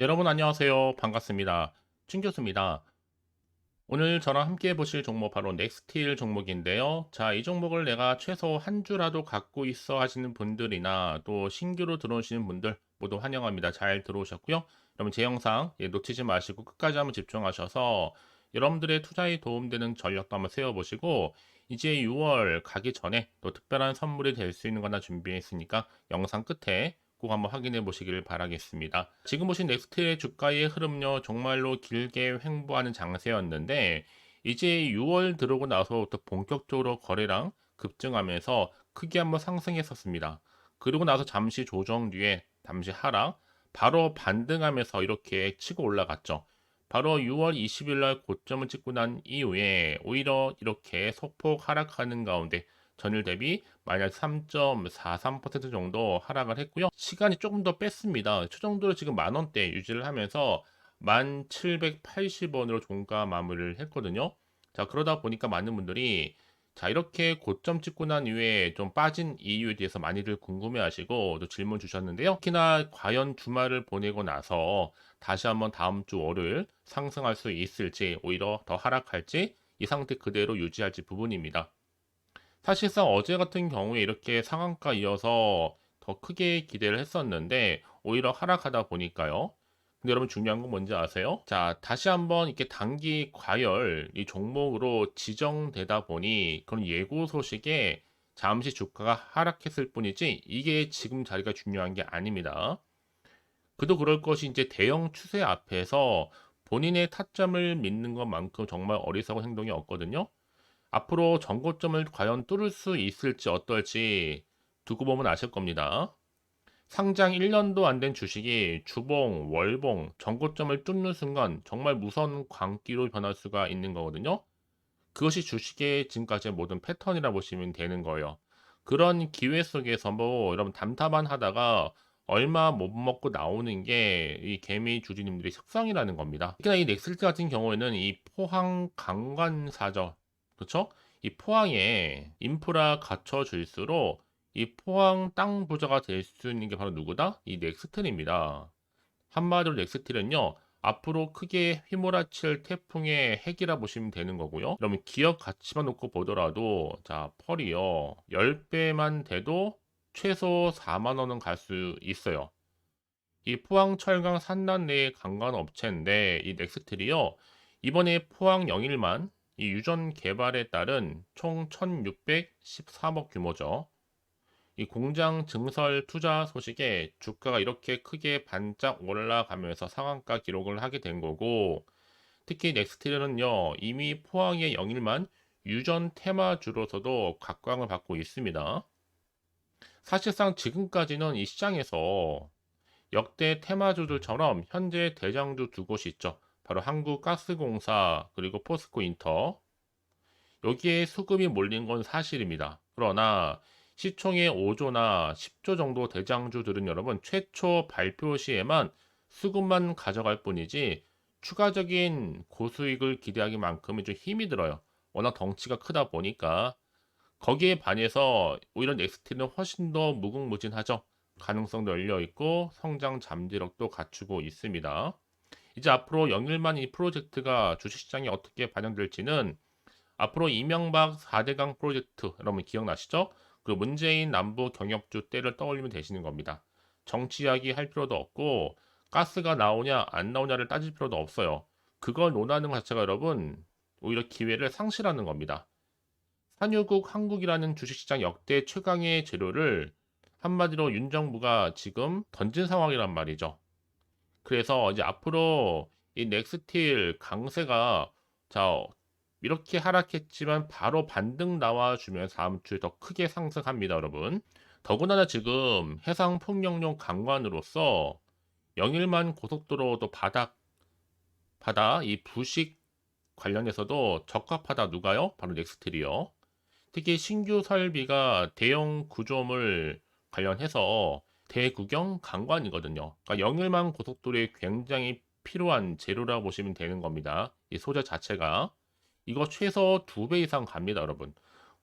여러분 안녕하세요. 반갑습니다. 춘 교수입니다. 오늘 저랑 함께 보실 종목 바로 넥스틸 종목인데요. 자, 이 종목을 내가 최소 한 주라도 갖고 있어 하시는 분들이나 또 신규로 들어오시는 분들 모두 환영합니다. 잘 들어오셨고요. 여러분 제 영상 놓치지 마시고 끝까지 한번 집중하셔서 여러분들의 투자에 도움되는 전략도 한번 세워보시고 이제 6월 가기 전에 또 특별한 선물이 될 수 있는 거 하나 준비했으니까 영상 끝에 꼭 한번 확인해 보시길 바라겠습니다. 지금 보신 넥스트의 주가의 흐름요, 정말로 길게 횡보하는 장세였는데, 이제 6월 들어오고 나서부터 본격적으로 거래량 급증하면서 크게 한번 상승했었습니다. 그리고 나서 잠시 조정 뒤에 잠시 하락, 바로 반등하면서 이렇게 치고 올라갔죠. 바로 6월 20일 날 고점을 찍고 난 이후에 오히려 이렇게 소폭 하락하는 가운데 전일 대비 마이너스 3.43% 정도 하락을 했고요. 시간이 조금 더 뺐습니다. 최종적으로 지금 만원대 유지를 하면서 1780원으로 종가 마무리를 했거든요. 자, 그러다 보니까 많은 분들이 자, 이렇게 고점 찍고 난 이후에 좀 빠진 이유에 대해서 많이들 궁금해 하시고 또 질문 주셨는데요. 특히나 과연 주말을 보내고 나서 다시 한번 다음 주 월요일 상승할 수 있을지 오히려 더 하락할지 이 상태 그대로 유지할지 부분입니다. 사실상 어제 같은 경우에 이렇게 상한가 이어서 더 크게 기대를 했었는데 오히려 하락하다 보니까요. 근데 여러분 중요한 건 뭔지 아세요? 자, 다시 한번 이렇게 단기 과열 이 종목으로 지정되다 보니 그런 예고 소식에 잠시 주가가 하락했을 뿐이지 이게 지금 자리가 중요한 게 아닙니다. 그도 그럴 것이 이제 대형 추세 앞에서 본인의 타점을 믿는 것만큼 정말 어리석은 행동이 없거든요. 앞으로 전고점을 과연 뚫을 수 있을지 어떨지 두고 보면 아실 겁니다. 상장 1년도 안 된 주식이 주봉, 월봉, 전고점을 뚫는 순간 정말 무서운 광기로 변할 수가 있는 거거든요. 그것이 주식의 지금까지의 모든 패턴이라 보시면 되는 거예요. 그런 기회 속에서 뭐 여러분 담타만 하다가 얼마 못 먹고 나오는 게 이 개미 주주님들의 속성이라는 겁니다. 특히나 이 넥슬트 같은 경우에는 이 포항 강관사죠. 그렇죠? 이 포항에 인프라 갖춰질수록 이 포항 땅 부자가 될 수 있는 게 바로 누구다? 이 넥스트입니다. 한마디로 넥스틸은요, 앞으로 크게 휘몰아칠 태풍의 핵이라 보시면 되는 거고요. 그러면 기업 가치만 놓고 보더라도, 자, 펄이요, 10배만 돼도 최소 4만 원은 갈 수 있어요. 이 포항 철강 산난 내의 강간 업체인데, 이 넥스틸이요, 이번에 포항 영일만 이 유전 개발에 따른 총 1613억 규모죠. 이 공장 증설 투자 소식에 주가가 이렇게 크게 반짝 올라가면서 상한가 기록을 하게 된 거고, 특히 넥스틸은요 이미 포항의 영일만 유전 테마주로서도 각광을 받고 있습니다. 사실상 지금까지는 이 시장에서 역대 테마주들처럼 현재 대장주 두 곳이 있죠. 바로 한국가스공사 그리고 포스코인터. 여기에 수급이 몰린 건 사실입니다. 그러나 시총의 5조나 10조 정도 대장주들은 여러분 최초 발표 시에만 수급만 가져갈 뿐이지 추가적인 고수익을 기대하기만큼은 좀 힘이 들어요. 워낙 덩치가 크다 보니까 거기에 반해서 오히려 넥스트는 훨씬 더 무궁무진하죠. 가능성도 열려 있고 성장 잠재력도 갖추고 있습니다. 이제 앞으로 영일만 이 프로젝트가 주식시장에 어떻게 반영될지는 앞으로 이명박 4대강 프로젝트 여러분 기억나시죠? 그 문재인 남부 경협주 때를 떠올리면 되시는 겁니다. 정치 이야기 할 필요도 없고 가스가 나오냐 안 나오냐를 따질 필요도 없어요. 그걸 논하는 것 자체가 여러분 오히려 기회를 상실하는 겁니다. 산유국 한국이라는 주식시장 역대 최강의 재료를 한마디로 윤 정부가 지금 던진 상황이란 말이죠. 그래서 이제 앞으로 이 넥스틸 강세가 자 이렇게 하락했지만 바로 반등 나와주면 다음 주에 더 크게 상승합니다, 여러분. 더군다나 지금 해상 풍력용 강관으로서 영일만 고속도로도 바다 이 부식 관련해서도 적합하다 누가요? 바로 넥스틸이요. 특히 신규 설비가 대형 구조물 관련해서 대구경 강관이거든요. 그러니까 영일만 고속도로에 굉장히 필요한 재료라고 보시면 되는 겁니다. 이 소재 자체가. 이거 최소 2배 이상 갑니다, 여러분.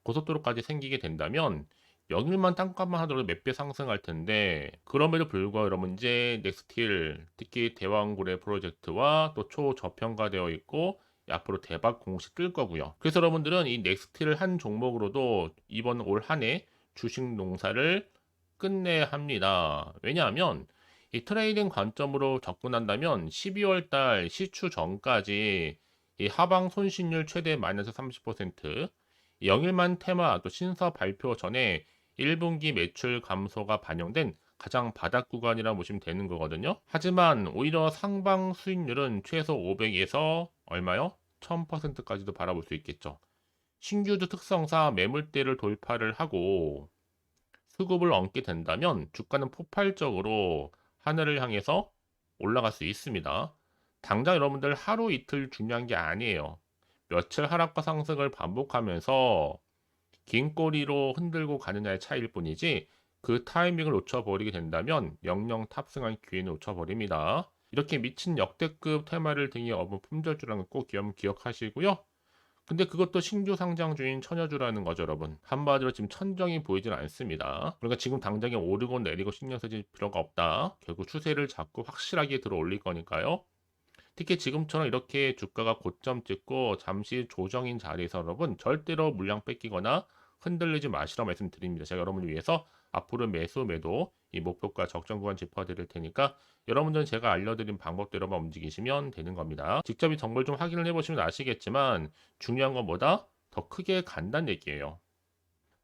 고속도로까지 생기게 된다면 영일만 단가만 하더라도 몇 배 상승할 텐데 그럼에도 불구하고 여러분 이제 넥스틸 특히 대왕고래 프로젝트와 또 초저평가되어 있고 앞으로 대박 공시 뜰 거고요. 그래서 여러분들은 이 넥스틸 한 종목으로도 이번 올 한 해 주식 농사를 끝내야 합니다. 왜냐하면 이 트레이딩 관점으로 접근한다면 12월 달 시추 전까지 이 하방 손실률 최대 마이너스 30%, 영일만 테마 또 신사 발표 전에 1분기 매출 감소가 반영된 가장 바닥 구간이라 보시면 되는 거거든요. 하지만 오히려 상방 수익률은 최소 500에서 얼마요? 1000%까지도 바라볼 수 있겠죠. 신규주 특성상 매물대를 돌파를 하고 수급을 얻게 된다면 주가는 폭발적으로 하늘을 향해서 올라갈 수 있습니다. 당장 여러분들 하루 이틀 중요한 게 아니에요. 며칠 하락과 상승을 반복하면서 긴 꼬리로 흔들고 가느냐의 차이일 뿐이지 그 타이밍을 놓쳐버리게 된다면 영영 탑승할 기회는 놓쳐버립니다. 이렇게 미친 역대급 테마를 등에 업은 품절주라는 거 꼭 기억하시고요. 근데 그것도 신규 상장주인 천여주라는 거죠, 여러분. 한마디로 지금 천정이 보이질 않습니다. 그러니까 지금 당장에 오르고 내리고 신경 쓰실 필요가 없다. 결국 추세를 잡고 확실하게 들어 올릴 거니까요. 특히 지금처럼 이렇게 주가가 고점 찍고 잠시 조정인 자리에서 여러분 절대로 물량 뺏기거나 흔들리지 마시라고 말씀드립니다. 제가 여러분을 위해서 앞으로 매수 매도 이 목표가 적정 구간 짚어드릴 테니까 여러분들은 제가 알려드린 방법대로만 움직이시면 되는 겁니다. 직접 이 정보를 좀 확인을 해보시면 아시겠지만 중요한 건 뭐다? 더 크게 간다는 얘기예요.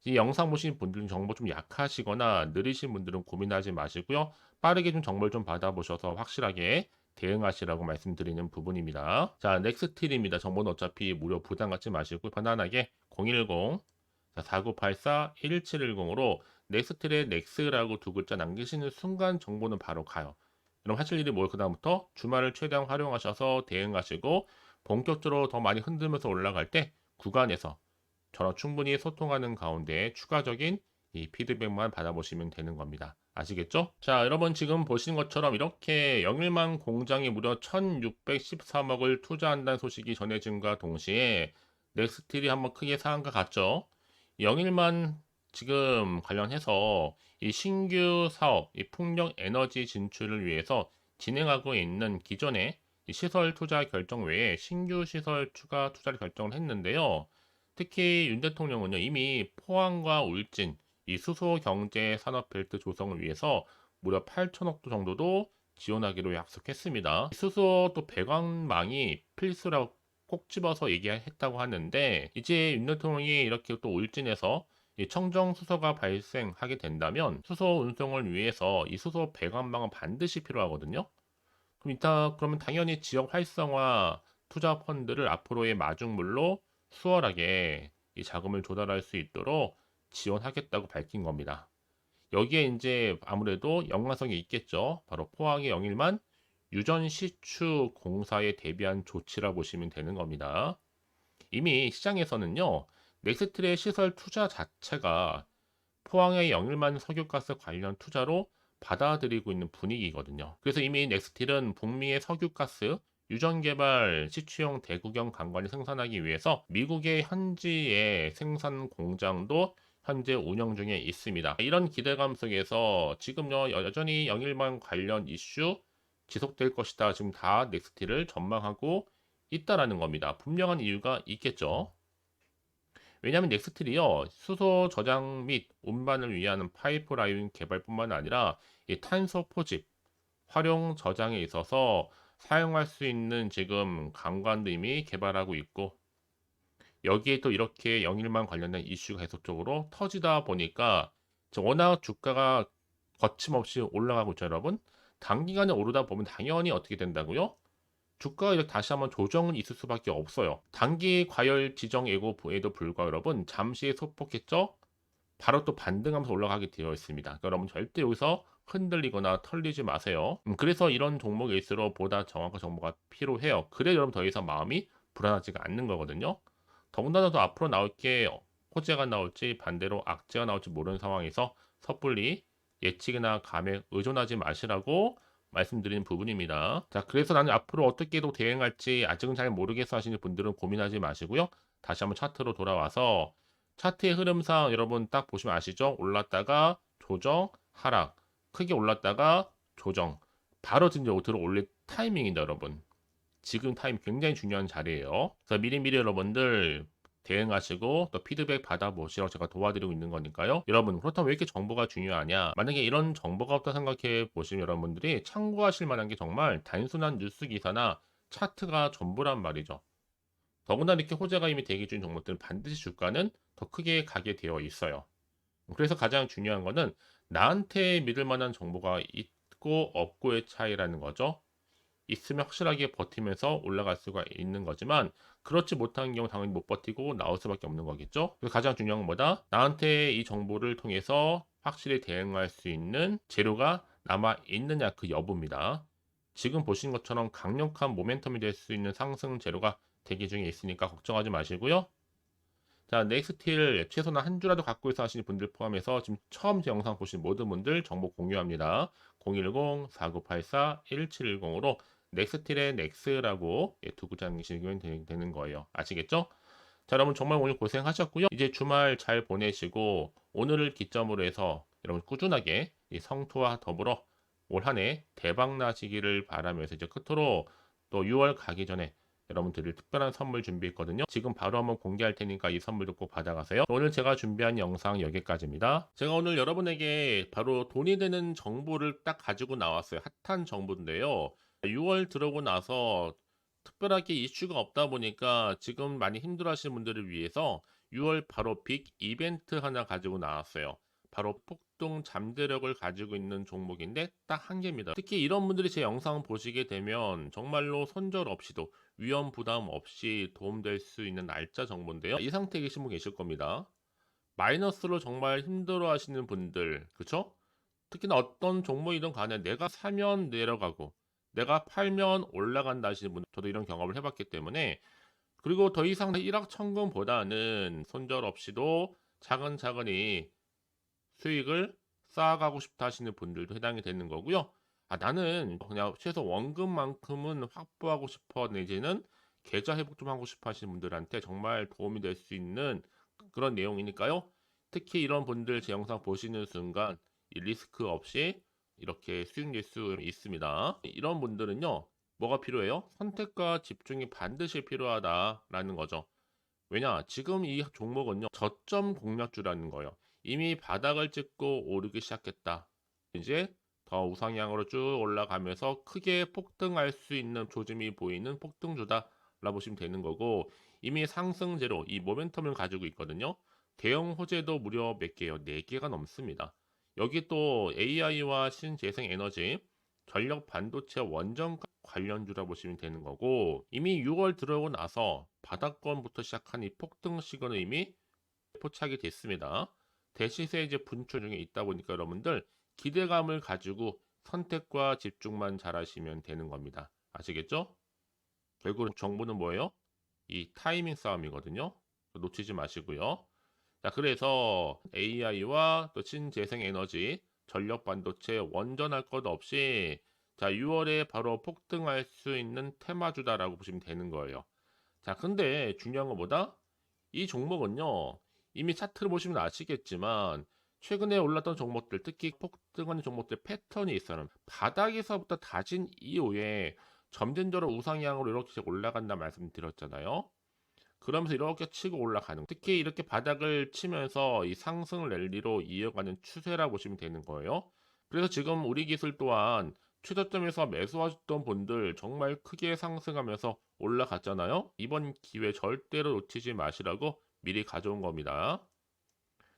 이 영상 보신 분들은 정보 좀 약하시거나 느리신 분들은 고민하지 마시고요. 빠르게 좀 정보를 좀 받아보셔서 확실하게 대응하시라고 말씀드리는 부분입니다. 자, 넥스틸입니다. 정보는 어차피 무료 부담 갖지 마시고 편안하게 010 4984-1710으로 넥스틸의 넥스라고 두 글자 남기시는 순간 정보는 바로 가요. 그럼 하실 일이 뭘 그다음부터 주말을 최대한 활용하셔서 대응하시고 본격적으로 더 많이 흔들면서 올라갈 때 구간에서 저랑 충분히 소통하는 가운데 추가적인 이 피드백만 받아보시면 되는 겁니다. 아시겠죠? 자, 여러분 지금 보시는 것처럼 이렇게 영일만 공장이 무려 1613억을 투자한다는 소식이 전해진과 동시에 넥스틸이 한번 크게 상한가 갔죠. 영일만 지금 관련해서 이 신규 사업, 이 풍력 에너지 진출을 위해서 진행하고 있는 기존의 이 시설 투자 결정 외에 신규 시설 추가 투자를 결정을 했는데요. 특히 윤 대통령은요, 이미 포항과 울진, 이 수소 경제 산업 벨트 조성을 위해서 무려 8천억 정도도 지원하기로 약속했습니다. 수소 또 배관망이 필수라고 꼭 집어서 얘기했다고 하는데 이제 윤 대통령이 이렇게 또 울진에서 이 청정 수소가 발생하게 된다면 수소 운송을 위해서 이 수소 배관망은 반드시 필요하거든요. 그러면 당연히 지역 활성화 투자 펀드를 앞으로의 마중물로 수월하게 이 자금을 조달할 수 있도록 지원하겠다고 밝힌 겁니다. 여기에 이제 아무래도 연관성이 있겠죠. 바로 포항의 영일만 유전 시추 공사에 대비한 조치라 보시면 되는 겁니다. 이미 시장에서는요, 넥스트의 시설 투자 자체가 포항의 영일만 석유가스 관련 투자로 받아들이고 있는 분위기거든요. 그래서 이미 넥스틸은 북미의 석유가스 유전 개발 시추용 대구경 관관을 생산하기 위해서 미국의 현지의 생산 공장도 현재 운영 중에 있습니다. 이런 기대감 속에서 지금요 여전히 영일만 관련 이슈 지속될 것이다. 지금 다 넥스틸을 전망하고 있다라는 겁니다. 분명한 이유가 있겠죠. 왜냐하면 넥스틸이요 수소 저장 및 운반을 위한 파이프라인 개발뿐만 아니라 이 탄소 포집, 활용 저장에 있어서 사용할 수 있는 지금 강관도 이미 개발하고 있고 여기에 또 이렇게 영일만 관련된 이슈가 계속적으로 터지다 보니까 워낙 주가가 거침없이 올라가고 있죠, 여러분. 단기간에 오르다 보면 당연히 어떻게 된다고요? 주가가 이렇게 다시 한번 조정은 있을 수밖에 없어요. 단기 과열 지정 예고에도 불구하고 여러분 잠시 소폭했죠? 바로 또 반등하면서 올라가게 되어 있습니다. 그러니까 여러분 절대 여기서 흔들리거나 털리지 마세요. 그래서 이런 종목일수록 보다 정확한 정보가 필요해요. 그래 여러분 더 이상 마음이 불안하지가 않는 거거든요. 더군다나 더 앞으로 나올 게 호재가 나올지 반대로 악재가 나올지 모르는 상황에서 섣불리 예측이나 감에 의존하지 마시라고 말씀드리는 부분입니다. 자, 그래서 나는 앞으로 어떻게 또 대응할지 아직은 잘 모르겠어 하시는 분들은 고민하지 마시고요. 다시 한번 차트로 돌아와서 차트의 흐름상 여러분 딱 보시면 아시죠? 올랐다가 조정, 하락, 크게 올랐다가 조정, 바로 들어 올릴 타이밍입니다, 여러분. 지금 타이밍 굉장히 중요한 자리예요. 그래서 미리미리 여러분들 대응하시고 또 피드백 받아보시라고 제가 도와드리고 있는 거니까요. 여러분, 그렇다면 왜 이렇게 정보가 중요하냐? 만약에 이런 정보가 없다 생각해 보시면 여러분들이 참고하실 만한 게 정말 단순한 뉴스 기사나 차트가 전부란 말이죠. 더구나 이렇게 호재가 이미 대기 중인 종목들은 반드시 주가는 더 크게 가게 되어 있어요. 그래서 가장 중요한 거는 나한테 믿을 만한 정보가 있고 없고의 차이라는 거죠. 있으면 확실하게 버티면서 올라갈 수가 있는 거지만 그렇지 못한 경우 당연히 못 버티고 나올 수밖에 없는 거겠죠. 그래서 가장 중요한 건 뭐다? 나한테 이 정보를 통해서 확실히 대응할 수 있는 재료가 남아 있느냐 그 여부입니다. 지금 보신 것처럼 강력한 모멘텀이 될 수 있는 상승 재료가 대기 중에 있으니까 걱정하지 마시고요. 자, 넥스틸 최소한 한 주라도 갖고 있어 하시는 분들 포함해서 지금 처음 제 영상 보신 모든 분들 정보 공유합니다. 010-4984-1710으로 넥스틸의 넥스라고 두 글자 남기시면 되는 거예요. 아시겠죠? 자, 여러분 정말 오늘 고생하셨고요. 이제 주말 잘 보내시고 오늘을 기점으로 해서 여러분 꾸준하게 이 성토와 더불어 올 한 해 대박 나시기를 바라면서 이제 끝으로 또 6월 가기 전에 여러분 드릴 특별한 선물 준비했거든요. 지금 바로 한번 공개할 테니까 이 선물도 꼭 받아가세요. 오늘 제가 준비한 영상 여기까지입니다. 제가 오늘 여러분에게 바로 돈이 되는 정보를 딱 가지고 나왔어요. 핫한 정보인데요. 6월 들어오고 나서 특별하게 이슈가 없다 보니까 지금 많이 힘들어하시는 분들을 위해서 6월 바로 빅 이벤트 하나 가지고 나왔어요. 바로 폭등 잠재력을 가지고 있는 종목인데 딱 한 개입니다. 특히 이런 분들이 제 영상 보시게 되면 정말로 손절 없이도 위험 부담 없이 도움될 수 있는 날짜 정보인데요. 이 상태에 계신 분 계실 겁니다. 마이너스로 정말 힘들어 하시는 분들, 그쵸? 특히나 어떤 종목이든 간에 내가 사면 내려가고 내가 팔면 올라간다 하시는 분, 저도 이런 경험을 해봤기 때문에, 그리고 더 이상 일확천금보다는 손절 없이도 차근차근히 수익을 쌓아가고 싶다 하시는 분들도 해당이 되는 거고요. 아, 나는 그냥 최소 원금만큼은 확보하고 싶어 내지는 계좌 회복 좀 하고 싶어 하시는 분들한테 정말 도움이 될 수 있는 그런 내용이니까요. 특히 이런 분들 제 영상 보시는 순간 이 리스크 없이 이렇게 수익 낼 수 있습니다. 이런 분들은요, 뭐가 필요해요? 선택과 집중이 반드시 필요하다라는 거죠. 왜냐? 지금 이 종목은요, 저점 공략주라는 거예요. 이미 바닥을 찍고 오르기 시작했다. 이제 더 우상향으로 쭉 올라가면서 크게 폭등할 수 있는 조짐이 보이는 폭등주다라고 보시면 되는 거고, 이미 상승제로 이 모멘텀을 가지고 있거든요. 대형 호재도 무려 몇 개요? 4개가 넘습니다. 여기 또 AI와 신재생 에너지, 전력 반도체 원전 관련주라 보시면 되는 거고, 이미 6월 들어오고 나서 바닥권부터 시작한 이 폭등 시그널 이미 포착이 됐습니다. 대시세 이제 분출 중에 있다 보니까 여러분들 기대감을 가지고 선택과 집중만 잘하시면 되는 겁니다. 아시겠죠? 결국 정보는 뭐예요? 이 타이밍 싸움이거든요. 놓치지 마시고요. 자, 그래서 AI와 또 신재생 에너지, 전력 반도체 원전할 것 없이 자, 6월에 바로 폭등할 수 있는 테마주다라고 보시면 되는 거예요. 자, 근데 중요한 것보다 이 종목은요, 이미 차트를 보시면 아시겠지만 최근에 올랐던 종목들, 특히 폭등하는 종목들 패턴이 있어요. 바닥에서부터 다진 이후에 점진적으로 우상향으로 이렇게 올라간다 말씀드렸잖아요. 그러면서 이렇게 치고 올라가는, 특히 이렇게 바닥을 치면서 이 상승 랠리로 이어가는 추세라 보시면 되는 거예요. 그래서 지금 우리 기술 또한 최저점에서 매수하셨던 분들 정말 크게 상승하면서 올라갔잖아요. 이번 기회 절대로 놓치지 마시라고 미리 가져온 겁니다.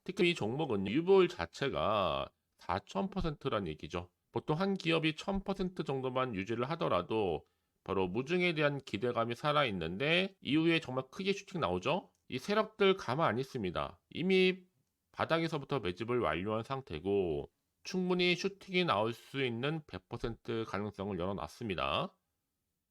특히 이 종목은 유볼 자체가 4000%란 얘기죠. 보통 한 기업이 1000% 정도만 유지를 하더라도 바로 무중에 대한 기대감이 살아있는데 이후에 정말 크게 슈팅 나오죠. 이 세력들 가만 안 있습니다. 이미 바닥에서부터 매집을 완료한 상태고 충분히 슈팅이 나올 수 있는 100% 가능성을 열어놨습니다.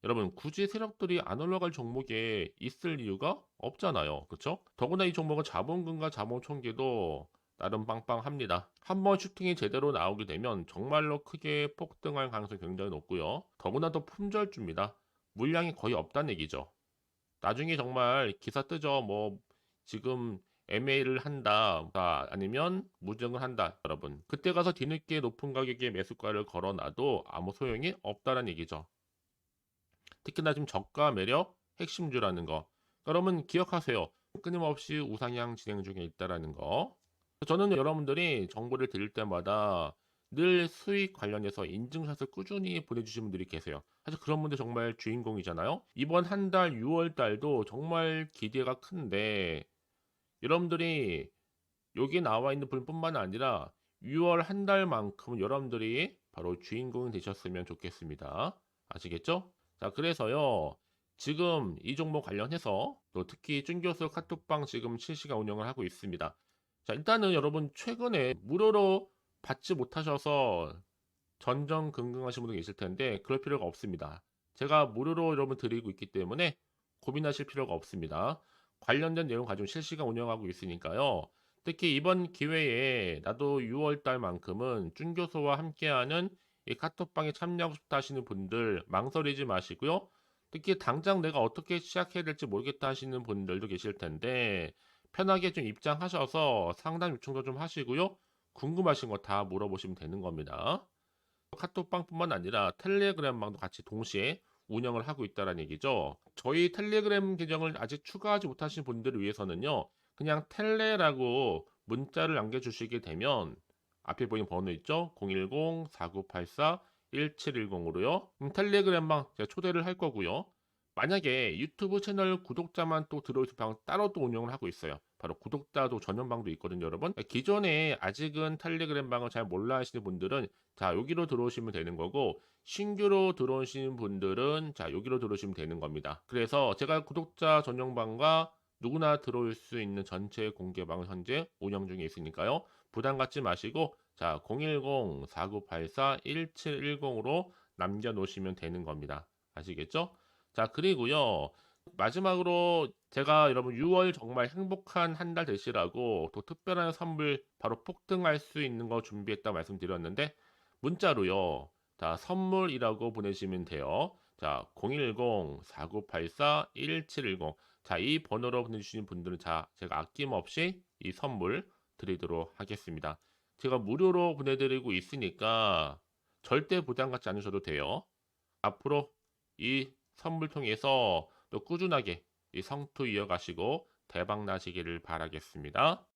여러분, 굳이 세력들이 안 올라갈 종목에 있을 이유가 없잖아요. 그쵸? 더구나 이 종목은 자본금과 자본 총계도 나름 빵빵합니다. 한번 슈팅이 제대로 나오게 되면 정말로 크게 폭등할 가능성이 굉장히 높고요. 더구나 또 품절주입니다. 물량이 거의 없다는 얘기죠. 나중에 정말 기사 뜨죠. 뭐 지금 MA를 한다, 아니면 무증을 한다, 여러분. 그때 가서 뒤늦게 높은 가격에 매수가를 걸어놔도 아무 소용이 없다는 얘기죠. 특히나 지금 저가 매력 핵심주라는 거. 여러분 기억하세요. 끊임없이 우상향 진행 중에 있다라는 거. 저는 여러분들이 정보를 드릴 때마다 늘 수익 관련해서 인증샷을 꾸준히 보내주신 분들이 계세요. 사실 그런 분들 정말 주인공이잖아요. 이번 한 달 6월 달도 정말 기대가 큰데 여러분들이 여기 나와 있는 분뿐만 아니라 6월 한 달만큼 여러분들이 바로 주인공이 되셨으면 좋겠습니다. 아시겠죠? 자, 그래서요. 지금 이 종목 관련해서 또 특히 쭌교수 카톡방 지금 실시간 운영을 하고 있습니다. 자, 일단은 여러분 최근에 무료로 받지 못하셔서 전전긍긍하신 분도 계실 텐데 그럴 필요가 없습니다. 제가 무료로 여러분 드리고 있기 때문에 고민하실 필요가 없습니다. 관련된 내용 가지고 실시간 운영하고 있으니까요. 특히 이번 기회에 나도 6월 달만큼은 쭌교수와 함께하는 이 카톡방에 참여하고 싶다 하시는 분들 망설이지 마시고요. 특히 당장 내가 어떻게 시작해야 될지 모르겠다 하시는 분들도 계실 텐데 편하게 좀 입장하셔서 상담 요청도 좀 하시고요. 궁금하신 거 다 물어보시면 되는 겁니다. 카톡방뿐만 아니라 텔레그램방도 같이 동시에 운영을 하고 있다는 얘기죠. 저희 텔레그램 계정을 아직 추가하지 못하신 분들을 위해서는요. 그냥 텔레라고 문자를 남겨주시게 되면 앞에 보이는 번호 있죠? 010-4984-1710으로요. 텔레그램방 제가 초대를 할 거고요. 만약에 유튜브 채널 구독자만 또 들어오실 방 따로 또 운영을 하고 있어요. 바로 구독자도 전용방도 있거든요, 여러분. 기존에 아직은 텔레그램 방을 잘 몰라 하시는 분들은 자, 여기로 들어오시면 되는 거고 신규로 들어오시는 분들은 자, 여기로 들어오시면 되는 겁니다. 그래서 제가 구독자 전용방과 누구나 들어올 수 있는 전체 공개방을 현재 운영 중에 있으니까요. 부담 갖지 마시고 자, 010-4984-1710으로 남겨놓으시면 되는 겁니다. 아시겠죠? 자, 그리고요. 마지막으로 제가 여러분 6월 정말 행복한 한 달 되시라고 또 특별한 선물 바로 폭등할 수 있는 거 준비했다 말씀드렸는데 문자로요. 자, 선물이라고 보내시면 돼요. 자, 010-4984-1710. 자, 이 번호로 보내주시는 분들은 자, 제가 아낌없이 이 선물 드리도록 하겠습니다. 제가 무료로 보내드리고 있으니까 절대 부담 갖지 않으셔도 돼요. 앞으로 이 선물 통해서 또 꾸준하게 이 성투 이어가시고 대박 나시기를 바라겠습니다.